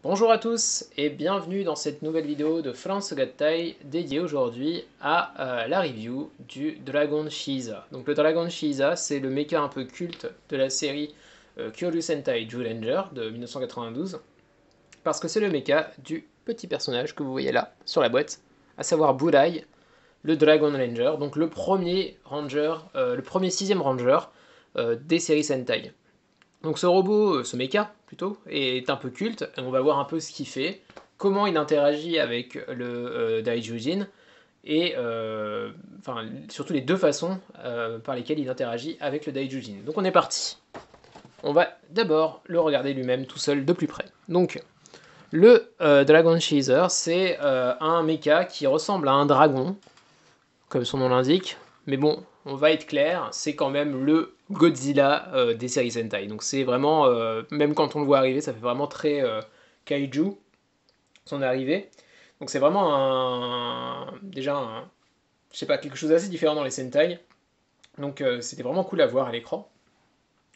Bonjour à tous et bienvenue dans cette nouvelle vidéo de France Gattai dédiée aujourd'hui à la review du Dragon Shiza. Donc le Dragon Shiza, c'est le mecha un peu culte de la série Kyoryu Sentai Zyuranger de 1992 parce que c'est le mecha du petit personnage que vous voyez là sur la boîte, à savoir Burai, le Dragon Ranger, donc le premier ranger, le premier sixième ranger des séries Sentai. Donc ce robot, ce mecha plutôt, est un peu culte, et on va voir un peu ce qu'il fait, comment il interagit avec le Daijujin, et enfin, surtout les deux façons par lesquelles il interagit avec le Daijujin. Donc on est parti. On va d'abord le regarder lui-même tout seul de plus près. Donc le Dragon Chaser, c'est un mecha qui ressemble à un dragon, comme son nom l'indique, mais bon, on va être clair, c'est quand même le Godzilla des séries Sentai. Donc c'est vraiment, même quand on le voit arriver, ça fait vraiment très kaiju, son arrivée. Donc c'est vraiment déjà je sais pas, quelque chose d'assez différent dans les Sentai. Donc c'était vraiment cool à voir à l'écran.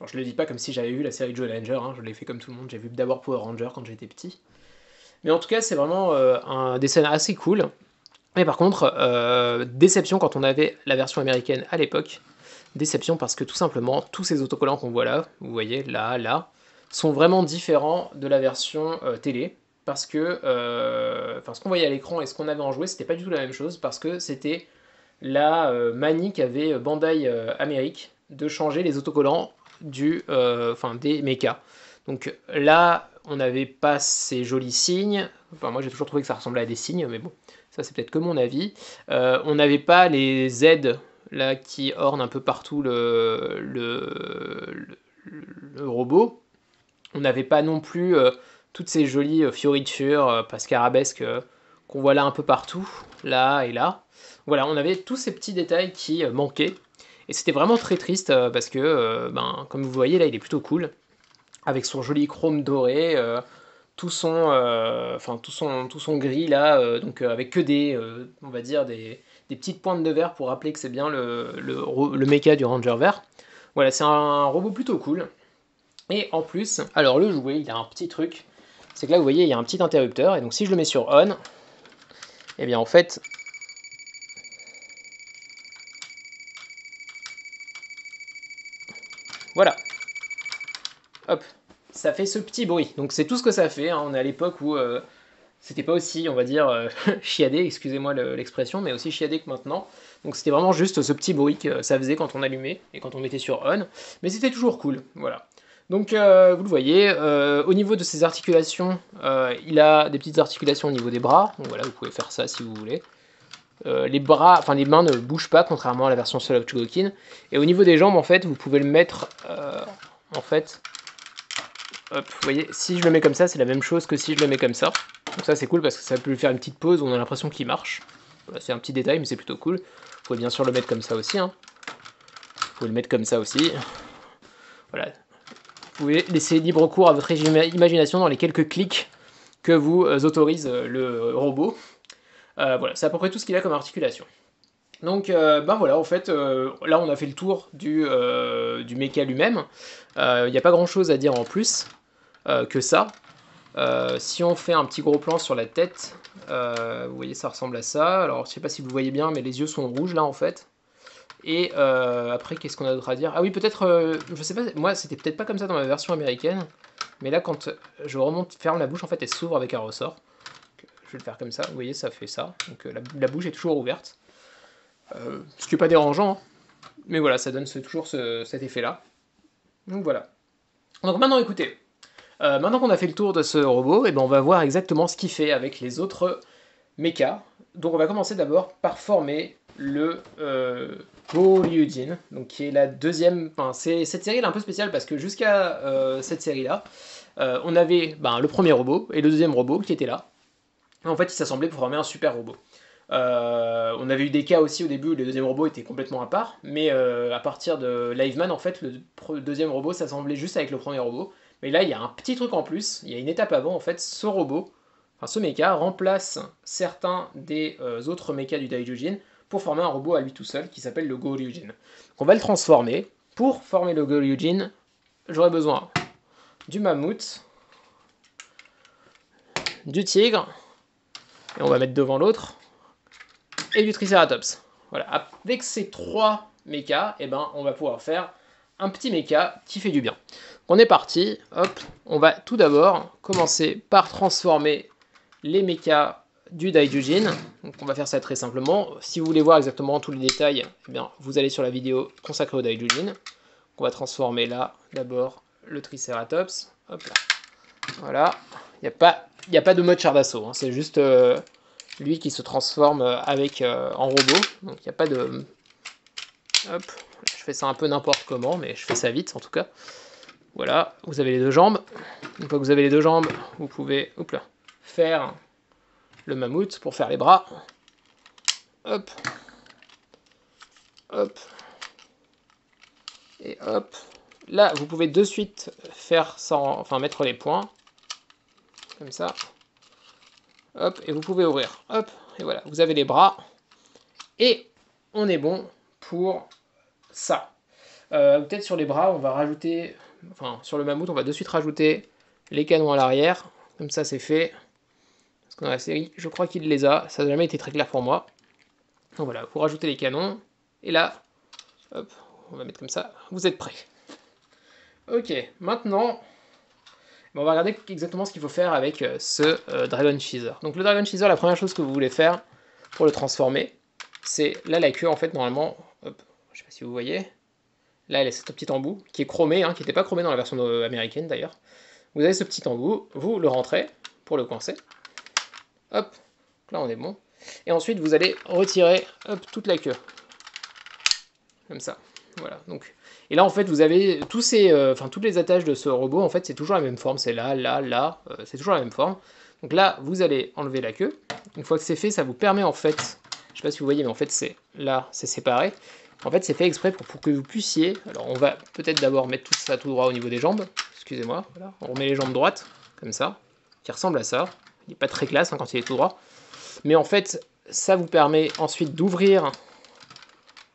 Alors, je le dis pas comme si j'avais vu la série Joe Ranger, hein, je l'ai fait comme tout le monde, j'ai vu d'abord Power Ranger quand j'étais petit. Mais en tout cas, c'est vraiment un dessin assez cool. Mais par contre, déception quand on avait la version américaine à l'époque. Déception parce que tout simplement, tous ces autocollants qu'on voit là, vous voyez, là, sont vraiment différents de la version télé. Parce que ce qu'on voyait à l'écran et ce qu'on avait en jouet, c'était pas du tout la même chose. Parce que c'était la manie qu'avait Bandai Amérique de changer les autocollants des mechas. Donc là, on n'avait pas ces jolis signes. Enfin, moi j'ai toujours trouvé que ça ressemblait à des signes, mais bon, ça c'est peut-être que mon avis. On n'avait pas les Z là qui ornent un peu partout le robot. On n'avait pas non plus toutes ces jolies fioritures, arabesques qu'on voit là un peu partout, là et là. Voilà, on avait tous ces petits détails qui manquaient. Et c'était vraiment très triste parce que, comme vous voyez là, il est plutôt cool. Avec son joli chrome doré, tout son gris là, avec que on va dire des petites pointes de vert pour rappeler que c'est bien le mecha du Ranger vert. Voilà, c'est un robot plutôt cool. Et en plus, alors le jouet, il a un petit truc, c'est que là vous voyez, il y a un petit interrupteur, et donc si je le mets sur on, et bien en fait, voilà, hop, ça fait ce petit bruit. Donc c'est tout ce que ça fait, hein. On est à l'époque où c'était pas aussi, on va dire, chiadé, excusez-moi l'expression, mais aussi chiadé que maintenant. Donc c'était vraiment juste ce petit bruit que ça faisait quand on allumait et quand on mettait sur on, mais c'était toujours cool, voilà. Donc vous le voyez, au niveau de ses articulations, il a des petites articulations au niveau des bras, donc voilà, vous pouvez faire ça si vous voulez. Les mains ne bougent pas, contrairement à la version Soul of Chogokin. Et au niveau des jambes, en fait, vous pouvez le mettre, en fait, hop, vous voyez, si je le mets comme ça, c'est la même chose que si je le mets comme ça. Donc ça, c'est cool parce que ça peut lui faire une petite pause où on a l'impression qu'il marche. Voilà, c'est un petit détail, mais c'est plutôt cool. Vous pouvez bien sûr le mettre comme ça aussi, hein. Vous pouvez le mettre comme ça aussi. Voilà. Vous pouvez laisser libre cours à votre imagination dans les quelques clics que vous autorise le robot. Voilà, c'est à peu près tout ce qu'il a comme articulation. Donc, voilà, en fait, là on a fait le tour du mecha lui-même. Il n'y a pas grand chose à dire en plus que ça. Si on fait un petit gros plan sur la tête, vous voyez, ça ressemble à ça. Alors, je sais pas si vous voyez bien, mais les yeux sont rouges là en fait. Et après, qu'est-ce qu'on a d'autre à dire? Ah oui, peut-être, je sais pas, moi c'était peut-être pas comme ça dans ma version américaine, mais là quand je remonte, ferme la bouche, en fait elle s'ouvre avec un ressort. Je vais le faire comme ça, vous voyez, ça fait ça. Donc la bouche est toujours ouverte. Ce qui n'est pas dérangeant, hein. Mais voilà, ça donne toujours cet effet-là. Donc voilà. Donc maintenant, écoutez, maintenant qu'on a fait le tour de ce robot, et ben on va voir exactement ce qu'il fait avec les autres mechas. Donc on va commencer d'abord par former le Goryujin, donc qui est la deuxième. Enfin, cette série elle est un peu spéciale parce que jusqu'à cette série-là, on avait le premier robot et le deuxième robot qui étaient là. En fait, ils s'assemblaient pour former un super robot. On avait eu des cas aussi au début où le deuxième robot était complètement à part, mais à partir de Liveman, en fait, le deuxième robot s'assemblait juste avec le premier robot. Mais là, il y a un petit truc en plus, il y a une étape avant, en fait, ce robot, enfin ce mecha, remplace certains des autres mechas du Daijujin pour former un robot à lui tout seul qui s'appelle le Goryujin. Donc on va le transformer. Pour former le Goryujin, j'aurai besoin du mammouth, du tigre, et on va mettre devant l'autre, et du triceratops. Voilà, avec ces 3 mechas, eh ben, on va pouvoir faire un petit mecha qui fait du bien. On est parti, hop, on va tout d'abord commencer par transformer les mechas du Daijujin. Donc on va faire ça très simplement. Si vous voulez voir exactement tous les détails, eh bien, vous allez sur la vidéo consacrée au Daijujin. On va transformer là, d'abord, le Triceratops. Hop là. Voilà. Il n'y a pas de mode char d'assaut, hein. C'est juste lui qui se transforme avec en robot. Donc il n'y a pas de... Hop. Je fais ça un peu n'importe comment, mais je fais ça vite en tout cas. Voilà, vous avez les 2 jambes. Une fois que vous avez les 2 jambes, vous pouvez hop là, faire le mammouth pour faire les bras. Hop. Hop. Et hop. Là, vous pouvez de suite faire sans, enfin mettre les points. Comme ça. Hop, et vous pouvez ouvrir. Hop, et voilà, vous avez les bras. Et on est bon pour ça. Peut-être sur les bras, on va rajouter... Enfin, sur le mammouth, on va de suite rajouter les canons à l'arrière. Comme ça, c'est fait. Parce que dans la série, je crois qu'il les a. Ça n'a jamais été très clair pour moi. Donc voilà, vous rajoutez les canons. Et là, hop, on va mettre comme ça. Vous êtes prêts. Ok, maintenant, on va regarder exactement ce qu'il faut faire avec ce Dragon Cheeser. Donc le Dragon Cheeser, la première chose que vous voulez faire pour le transformer, c'est là la queue, en fait, normalement, hop, je sais pas si vous voyez, là elle a ce petit embout qui est chromé, hein, qui n'était pas chromé dans la version américaine d'ailleurs. Vous avez ce petit embout, vous le rentrez pour le coincer. Hop, là on est bon. Et ensuite vous allez retirer hop, toute la queue. Comme ça. Voilà. Donc, et là en fait vous avez tous ces, toutes les attaches de ce robot, en fait c'est toujours la même forme. C'est là, là, là, c'est toujours la même forme. Donc là vous allez enlever la queue. Une fois que c'est fait, ça vous permet en fait, je sais pas si vous voyez, mais en fait c'est là, c'est séparé. En fait c'est fait exprès pour que vous puissiez, alors on va peut-être d'abord mettre tout ça tout droit au niveau des jambes. Excusez-moi, voilà. On remet les jambes droites, comme ça, qui ressemble à ça. Il n'est pas très classe hein, quand il est tout droit. Mais en fait, ça vous permet ensuite d'ouvrir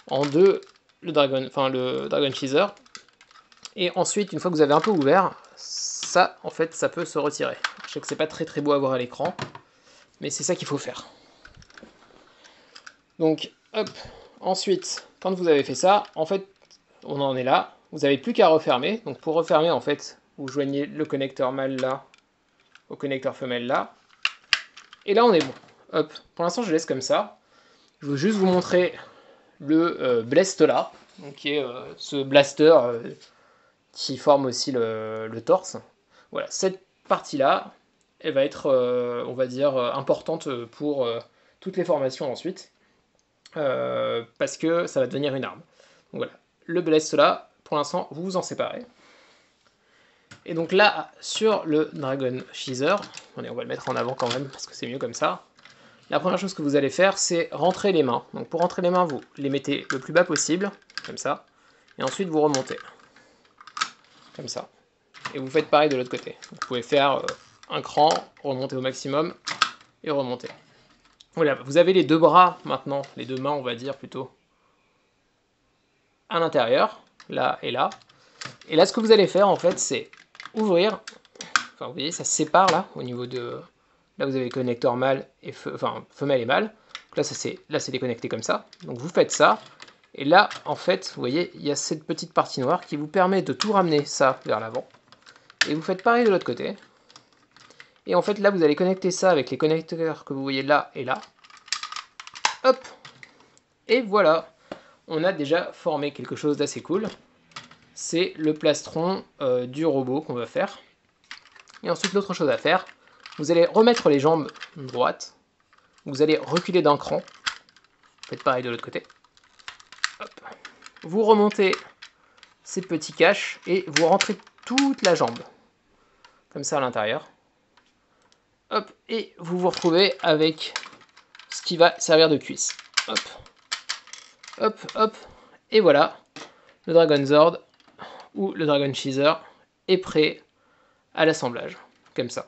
en deux le Dragon Cheeser. Et ensuite, une fois que vous avez un peu ouvert, ça, en fait, ça peut se retirer. Je sais que c'est pas très très beau à voir à l'écran, mais c'est ça qu'il faut faire. Donc, hop, ensuite, quand vous avez fait ça, en fait, on en est là. Vous n'avez plus qu'à refermer. Donc pour refermer, en fait, vous joignez le connecteur mâle là au connecteur femelle là. Et là, on est bon. Hop, pour l'instant, je laisse comme ça. Je veux juste vous montrer le Blast là, donc qui est ce blaster qui forme aussi le torse. Voilà, cette partie-là, elle va être, on va dire, importante pour toutes les formations ensuite, parce que ça va devenir une arme. Donc voilà, le Blast là, pour l'instant, vous vous en séparez. Et donc là, sur le Dragon Cheeser, allez, on va le mettre en avant quand même, parce que c'est mieux comme ça. La première chose que vous allez faire, c'est rentrer les mains. Donc pour rentrer les mains, vous les mettez le plus bas possible, comme ça. Et ensuite, vous remontez. Comme ça. Et vous faites pareil de l'autre côté. Vous pouvez faire un cran, remonter au maximum, et remonter. Voilà, vous avez les 2 bras maintenant, les 2 mains, on va dire plutôt, à l'intérieur, là et là. Et là, ce que vous allez faire, en fait, c'est ouvrir. Enfin, vous voyez, ça se sépare là, au niveau de... Là, vous avez connecteur mâle et femelle et mâle. Donc là, c'est déconnecté comme ça. Donc vous faites ça. Et là, en fait, vous voyez, il y a cette petite partie noire qui vous permet de tout ramener ça vers l'avant. Et vous faites pareil de l'autre côté. Et en fait, là, vous allez connecter ça avec les connecteurs que vous voyez là et là. Hop. Et voilà. On a déjà formé quelque chose d'assez cool. C'est le plastron du robot qu'on va faire. Et ensuite, l'autre chose à faire, vous allez remettre les jambes droites. Vous allez reculer d'un cran. Faites pareil de l'autre côté. Hop. Vous remontez ces petits caches et vous rentrez toute la jambe. Comme ça à l'intérieur. Hop. Et vous vous retrouvez avec ce qui va servir de cuisse. Hop. Hop, hop. Et voilà. Le Dragon Zord ou le Dragon Cheeser est prêt à l'assemblage. Comme ça.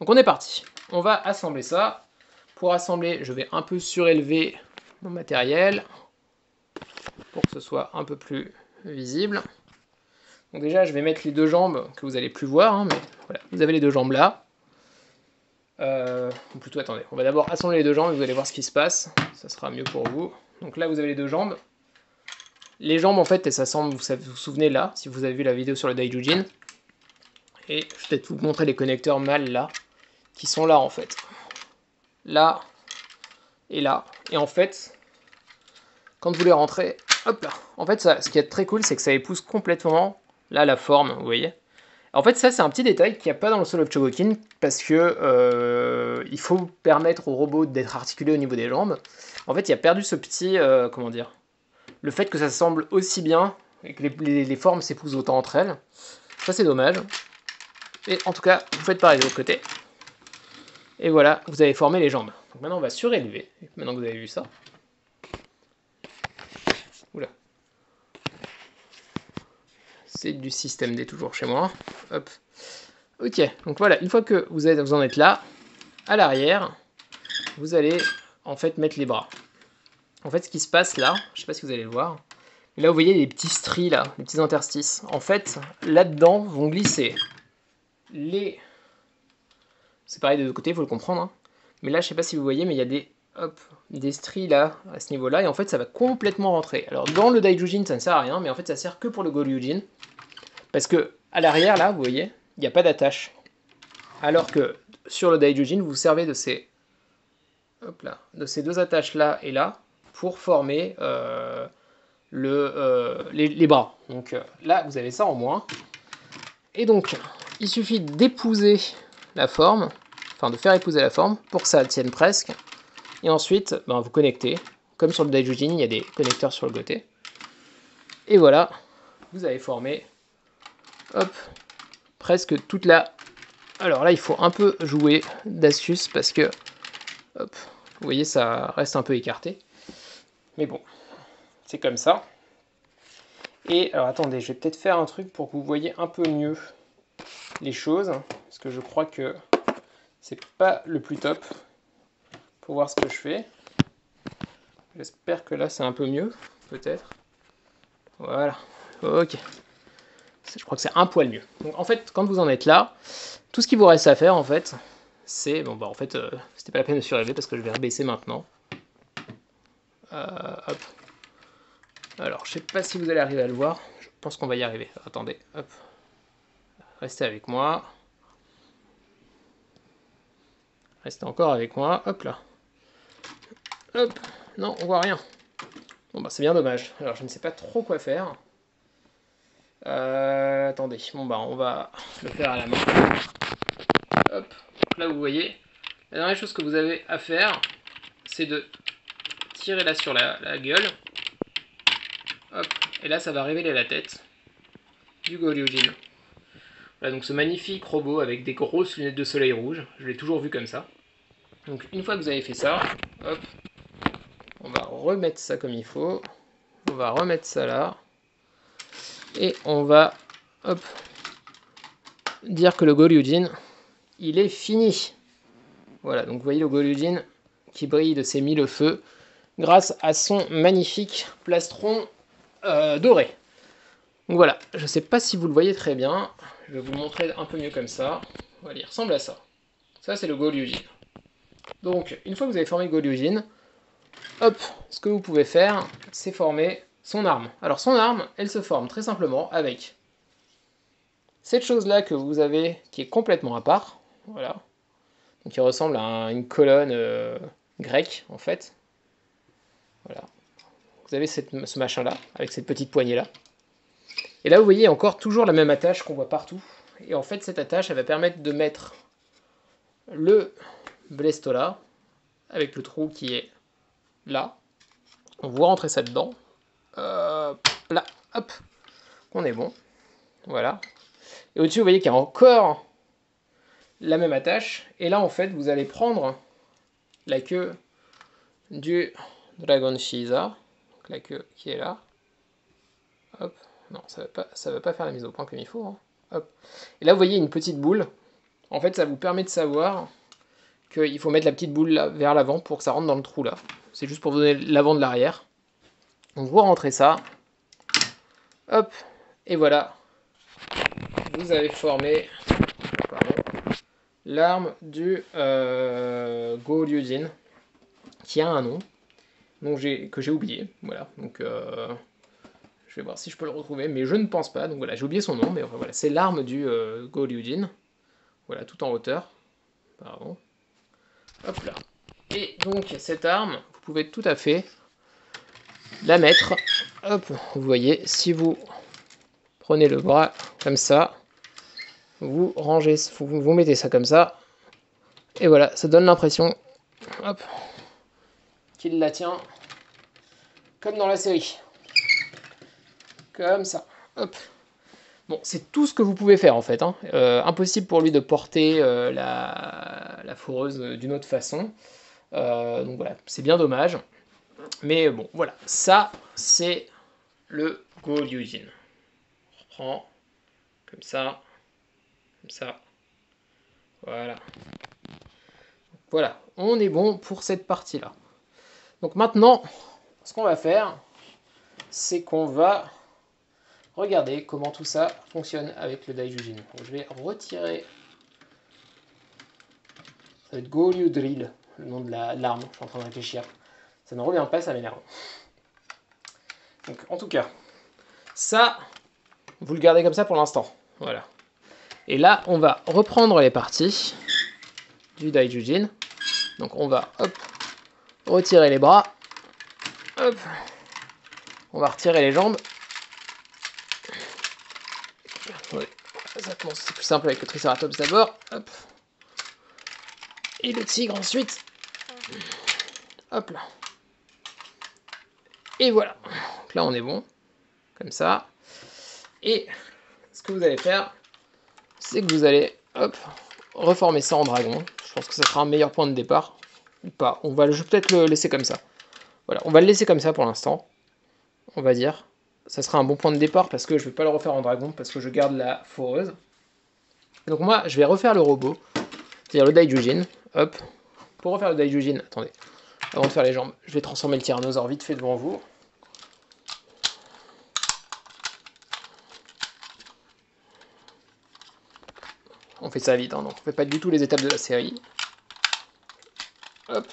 Donc on est parti. On va assembler ça. Pour assembler, je vais un peu surélever mon matériel pour que ce soit un peu plus visible. Donc déjà, je vais mettre les 2 jambes que vous n'allez plus voir, hein, mais voilà, vous avez les 2 jambes là. Ou plutôt, attendez, on va d'abord assembler les deux jambes et vous allez voir ce qui se passe. Ça sera mieux pour vous. Donc là, vous avez les deux jambes. Les jambes, en fait, elles s'assemblent, vous vous souvenez là, si vous avez vu la vidéo sur le Daijujin. Et je vais peut-être vous montrer les connecteurs mâles là, qui sont là en fait. Là et là. Et en fait, quand vous les rentrez, hop là. En fait, ça, ce qui est très cool, c'est que ça épouse complètement là la forme, vous voyez. En fait, ça, c'est un petit détail qu'il n'y a pas dans le Soul of Chogokin, parce que il faut permettre au robot d'être articulé au niveau des jambes. En fait, il a perdu ce petit, comment dire, le fait que ça semble aussi bien, et que les formes s'épousent autant entre elles. Ça, c'est dommage. Et en tout cas, vous faites pareil de l'autre côté. Et voilà, vous avez formé les jambes. Donc maintenant, on va surélever, maintenant que vous avez vu ça. Oula. C'est du système D toujours chez moi. Hop. Ok, donc voilà, une fois que vous en êtes là, à l'arrière, vous allez en fait mettre les bras. En fait, ce qui se passe là, je sais pas si vous allez le voir, là vous voyez les petits stries là, les petits interstices. En fait, là-dedans vont glisser les... C'est pareil de l'autre côté, il faut le comprendre. Hein. Mais là, je sais pas si vous voyez, mais il y a des stries là, à ce niveau-là, et en fait, ça va complètement rentrer. Alors, dans le Daijujin, ça ne sert à rien, mais en fait, ça sert que pour le Goryujin. Parce que, à l'arrière, là, vous voyez, il n'y a pas d'attache. Alors que, sur le Daijujin, vous vous servez de ces... Hop là, de ces deux attaches là et là, pour former les bras. Donc là, vous avez ça en moins. Et donc, il suffit d'épouser la forme, enfin de faire épouser la forme, pour que ça tienne presque. Et ensuite, ben, vous connectez. Comme sur le Daijujin, il y a des connecteurs sur le côté. Et voilà, vous avez formé, hop, presque toute la... Alors là, il faut un peu jouer d'astuce parce que, hop, vous voyez, ça reste un peu écarté. Mais bon, c'est comme ça. Et alors attendez, je vais peut-être faire un truc pour que vous voyez un peu mieux les choses. Parce que je crois que c'est pas le plus top pour voir ce que je fais. J'espère que là c'est un peu mieux, peut-être. Voilà, ok. Je crois que c'est un poil mieux. Donc en fait, quand vous en êtes là, tout ce qu'il vous reste à faire en fait, c'est... Bon bah en fait, c'était pas la peine de surélever parce que je vais rebaisser maintenant. Hop. Alors, je sais pas si vous allez arriver à le voir. Je pense qu'on va y arriver. Attendez, hop. Restez avec moi. Restez encore avec moi. Hop là. Hop. Non, on voit rien. Bon bah c'est bien dommage. Alors je ne sais pas trop quoi faire. Attendez. Bon bah on va le faire à la main. Hop. Là vous voyez. La dernière chose que vous avez à faire, c'est de tirer là sur la gueule. Hop. Et là ça va révéler la tête du Goryujin. Voilà, donc ce magnifique robot avec des grosses lunettes de soleil rouge, je l'ai toujours vu comme ça. Donc une fois que vous avez fait ça, hop, on va remettre ça comme il faut, on va remettre ça là, et on va, hop, dire que le Goryujin, il est fini. Voilà, donc vous voyez le Goryujin qui brille de ses mille feux, grâce à son magnifique plastron doré. Donc voilà, je ne sais pas si vous le voyez très bien, je vais vous le montrer un peu mieux comme ça. Voilà, il ressemble à ça. Ça, c'est le Goryujin. Donc, une fois que vous avez formé le Goryujin, hop, ce que vous pouvez faire, c'est former son arme. Alors, son arme, elle se forme très simplement avec cette chose-là que vous avez, qui est complètement à part. Voilà. Donc, qui ressemble à une colonne grecque, en fait. Voilà. Vous avez ce machin-là, avec cette petite poignée-là. Et là, vous voyez encore toujours la même attache qu'on voit partout. Et en fait, cette attache, elle va permettre de mettre le blesto-là, avec le trou qui est là. On voit rentrer ça dedans. Là, hop, on est bon. Voilà. Et au-dessus, vous voyez qu'il y a encore la même attache. Et là, en fait, vous allez prendre la queue du Dragon Shiza. Donc la queue qui est là. Hop. Non, ça va pas faire la mise au point comme il faut. Hein. Hop. Et là, vous voyez une petite boule. En fait, ça vous permet de savoir qu'il faut mettre la petite boule là, vers l'avant pour que ça rentre dans le trou là. C'est juste pour vous donner l'avant de l'arrière. Donc vous rentrez ça. Hop. Et voilà. Vous avez formé l'arme du Goryujin, qui a un nom, que j'ai oublié. Voilà, donc je vais voir si je peux le retrouver, mais je ne pense pas. Donc voilà, j'ai oublié son nom, mais enfin, voilà, c'est l'arme du Goryujin. Voilà, tout en hauteur. Pardon. Hop là. Et donc cette arme, vous pouvez tout à fait la mettre. Hop, vous voyez, si vous prenez le bras comme ça, vous rangez, vous mettez ça comme ça, et voilà, ça donne l'impression, hop, qu'il la tient comme dans la série, comme ça, hop. Bon, c'est tout ce que vous pouvez faire en fait, hein. Impossible pour lui de porter la fourreuse d'une autre façon, donc voilà, c'est bien dommage, mais bon, voilà, ça c'est le Goryujin. On reprend comme ça, voilà. Voilà, on est bon pour cette partie-là. Donc maintenant, ce qu'on va faire, c'est qu'on va regarder comment tout ça fonctionne avec le Daijujin. Donc, je vais retirer. Ça va être Goryu Drill, le nom de l'arme. Je suis en train de réfléchir. Ça ne revient pas, ça m'énerve. Donc en tout cas, ça, vous le gardez comme ça pour l'instant. Voilà. Et là, on va reprendre les parties du Daijujin. Donc on va, hop, retirer les bras. Hop. On va retirer les jambes. Ouais. C'est plus simple avec le Triceratops d'abord. Hop. Et le tigre ensuite. Hop là. Et voilà. Donc là on est bon. Comme ça. Et ce que vous allez faire, c'est que vous allez, hop, reformer ça en dragon. Je pense que ça sera un meilleur point de départ. Ou pas. Je vais peut-être le laisser comme ça. Voilà, on va le laisser comme ça pour l'instant. On va dire. Ça sera un bon point de départ parce que je ne vais pas le refaire en dragon parce que je garde la foreuse. Donc moi, je vais refaire le robot, c'est-à-dire le Daijujin. Hop. Pour refaire le Daijujin, attendez, avant de faire les jambes, je vais transformer le tyrannosaure vite fait devant vous. On fait ça vite, hein, donc on fait pas du tout les étapes de la série. Hop.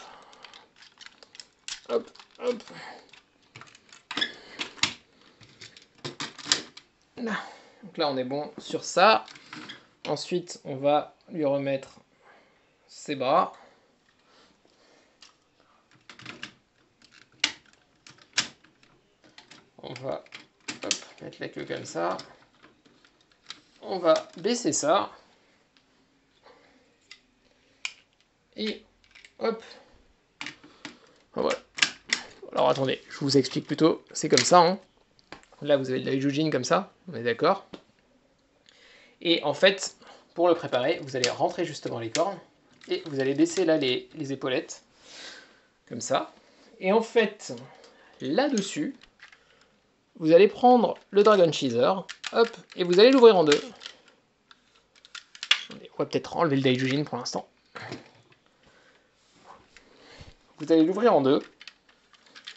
Hop, hop. Là. Donc là, on est bon sur ça. Ensuite, on va lui remettre ses bras. On va, hop, mettre la queue comme ça. On va baisser ça. Et hop. Voilà. Alors attendez, je vous explique plutôt. C'est comme ça. Hein. Là, vous avez de Daijujin comme ça. On est d'accord. Et en fait, pour le préparer, vous allez rentrer justement les cornes. Et vous allez baisser là les épaulettes. Comme ça. Et en fait, là-dessus, vous allez prendre le Dragon Cheeser. Hop. Et vous allez l'ouvrir en deux. On va peut-être enlever le Daijujin pour l'instant. Vous allez l'ouvrir en deux.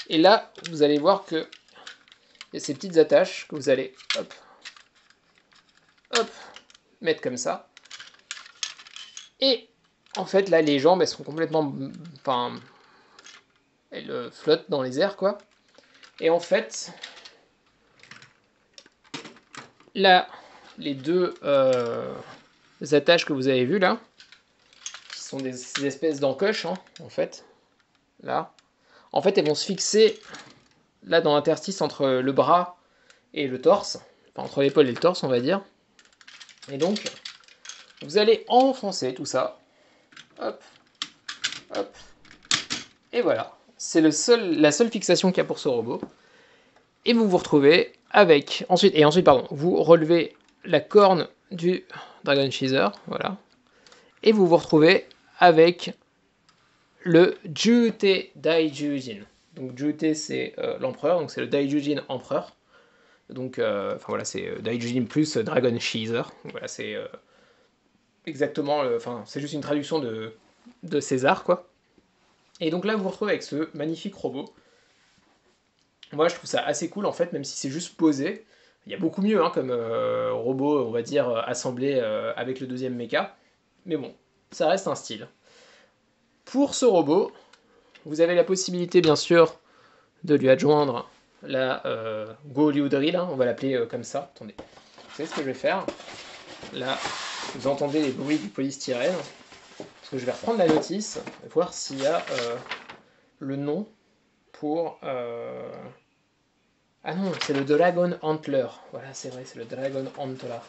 Et là, vous allez voir que il y a ces petites attaches que vous allez hop, hop, mettre comme ça. Et en fait, là, les jambes, elles sont complètement... Enfin, elles flottent dans les airs, quoi. Et en fait, là, les deux attaches que vous avez vues, là, qui sont des espèces d'encoches, hein, en fait, là, en fait, elles vont se fixer là dans l'interstice entre le bras et le torse, enfin entre l'épaule et le torse, on va dire. Et donc, vous allez enfoncer tout ça. Hop, hop. Et voilà. C'est la seule fixation qu'il y a pour ce robot. Et vous vous retrouvez avec... Ensuite, pardon, vous relevez la corne du Dragon Cheeser, voilà. Et vous vous retrouvez avec le Jute Daijujin. Donc Jute, c'est l'empereur, donc c'est le Daijujin empereur. Donc, enfin voilà, c'est Daijujin plus Dragon Cheeser. Voilà, c'est exactement, enfin, c'est juste une traduction de César, quoi. Et donc là, vous vous retrouvez avec ce magnifique robot. Moi, je trouve ça assez cool, en fait, même si c'est juste posé. Il y a beaucoup mieux, hein, comme robot, on va dire, assemblé avec le deuxième mecha. Mais bon, ça reste un style. Pour ce robot, vous avez la possibilité bien sûr de lui adjoindre la Goryeo Drill, hein, on va l'appeler comme ça. Attendez, vous savez ce que je vais faire? Là, vous entendez les bruits du polystyrène, parce que je vais reprendre la notice, et voir s'il y a le nom pour... Ah non, c'est le Dragon Antler. Voilà, c'est vrai, c'est le Dragon Antler.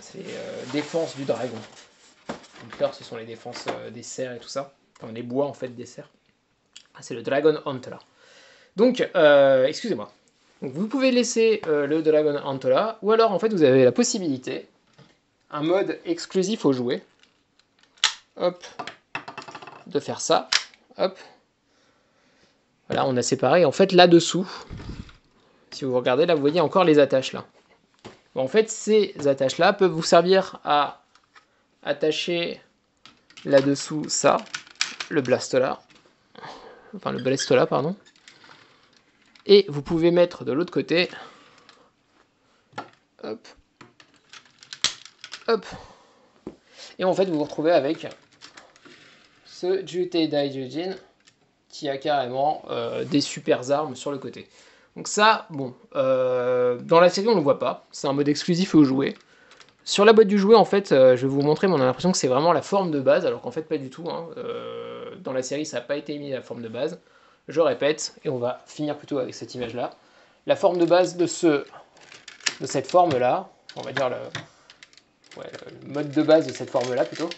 C'est les défenses du dragon. Antler, ce sont les défenses des cerfs et tout ça. Enfin, les bois en fait des cerfs. Ah, c'est le Dragon Antler. Donc, excusez-moi. Donc, vous pouvez laisser le Dragon Antler, ou alors en fait vous avez la possibilité, un mode exclusif au jouet, hop, de faire ça, hop. Voilà, on a séparé. En fait, là-dessous, si vous regardez, là, vous voyez encore les attaches là. Bon, en fait, ces attaches-là peuvent vous servir à attacher là-dessous ça, le blastola, enfin le blastola, pardon. Et vous pouvez mettre de l'autre côté, hop, hop. Et en fait, vous vous retrouvez avec ce Jutei Daijujin qui a carrément des super armes sur le côté. Donc ça, bon, dans la série on ne le voit pas, c'est un mode exclusif au jouet. Sur la boîte du jouet, en fait, je vais vous montrer, mais on a l'impression que c'est vraiment la forme de base, alors qu'en fait pas du tout. Hein. Dans la série, ça n'a pas été mis la forme de base. Je répète, et on va finir plutôt avec cette image-là. La forme de base de cette forme-là, on va dire le mode de base de cette forme-là plutôt,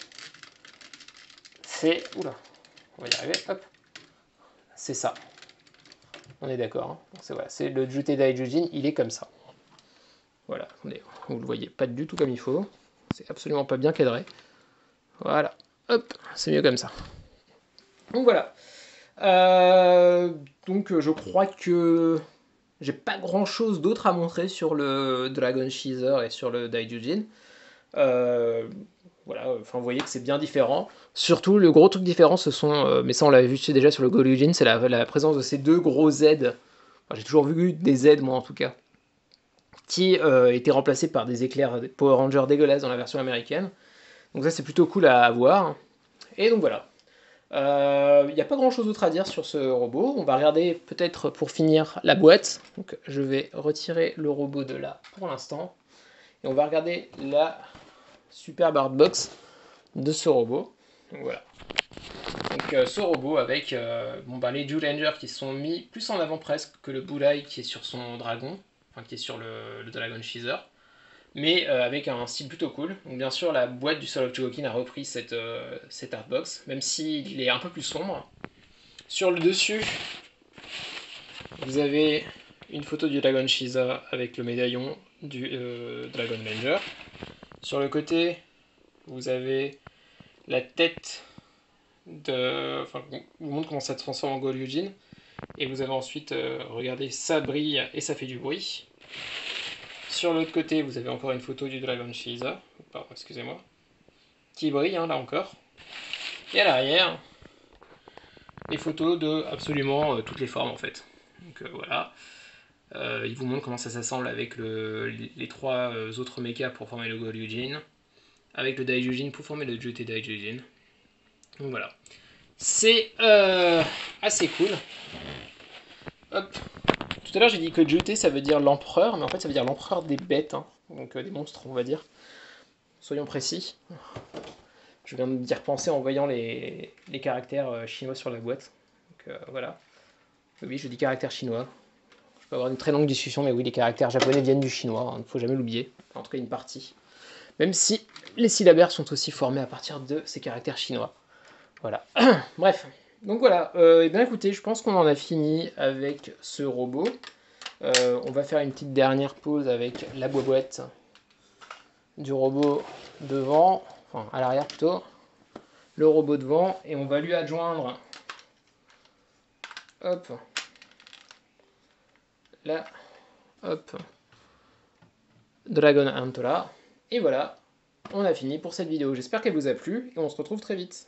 c'est... Oula, on va y arriver, hop. C'est ça. On est d'accord. Hein. C'est voilà, le Jutei Daijujin, il est comme ça. Voilà, vous le voyez pas du tout comme il faut. C'est absolument pas bien cadré. Voilà, hop, c'est mieux comme ça. Donc voilà. Donc je crois que j'ai pas grand chose d'autre à montrer sur le Dragon Cheeser et sur le Daijujin. Voilà, enfin vous voyez que c'est bien différent. Surtout le gros truc différent, ce sont, mais ça on l'avait vu déjà sur le Goryujin, c'est la présence de ces deux gros Z. Enfin, j'ai toujours vu des Z moi en tout cas, qui étaient remplacés par des éclairs Power Rangers dégueulasses dans la version américaine. Donc ça c'est plutôt cool à voir. Et donc voilà. Il n'y a pas grand chose d'autre à dire sur ce robot. On va regarder peut-être pour finir la boîte. Donc je vais retirer le robot de là pour l'instant. Et on va regarder la superbe artbox de ce robot. Donc voilà. Donc ce robot avec les Zyuranger qui sont mis plus en avant presque que le Burai qui est sur son dragon. Enfin qui est sur le Dragon Cheeser. Mais avec un style plutôt cool. Donc bien sûr la boîte du Soul of Chogokin a repris cette artbox, même s'il est un peu plus sombre. Sur le dessus, vous avez une photo du Dragon Cheeser avec le médaillon du Dragon Ranger. Sur le côté, vous avez la tête de... Enfin, je vous montre comment ça se transforme en Goryujin. Et vous avez ensuite, regardez, ça brille et ça fait du bruit. Sur l'autre côté, vous avez encore une photo du Dragon Cheeser, pardon, excusez-moi, qui brille, hein, là encore. Et à l'arrière, les photos de absolument toutes les formes, en fait. Donc voilà. Il vous montre comment ça s'assemble avec les trois autres mechas pour former le Goryujin, avec le Daijujin pour former le Jutei Daijujin. Donc voilà. C'est assez cool. Hop. Tout à l'heure j'ai dit que Jutei ça veut dire l'empereur, mais en fait ça veut dire l'empereur des bêtes, hein. Donc des monstres on va dire. Soyons précis. Je viens d'y repenser en voyant les caractères chinois sur la boîte. Donc voilà. Oui, je dis caractères chinois. Je peux avoir une très longue discussion, mais oui, les caractères japonais viennent du chinois, il ne faut jamais l'oublier. En tout cas une partie. Même si les syllabaires sont aussi formés à partir de ces caractères chinois. Voilà. Bref. Donc voilà, et bien écoutez, je pense qu'on en a fini avec ce robot. On va faire une petite dernière pause avec la boîte du robot devant, enfin à l'arrière plutôt, le robot devant, et on va lui adjoindre, hop, là, hop, Dragon Antler, et voilà, on a fini pour cette vidéo. J'espère qu'elle vous a plu, et on se retrouve très vite.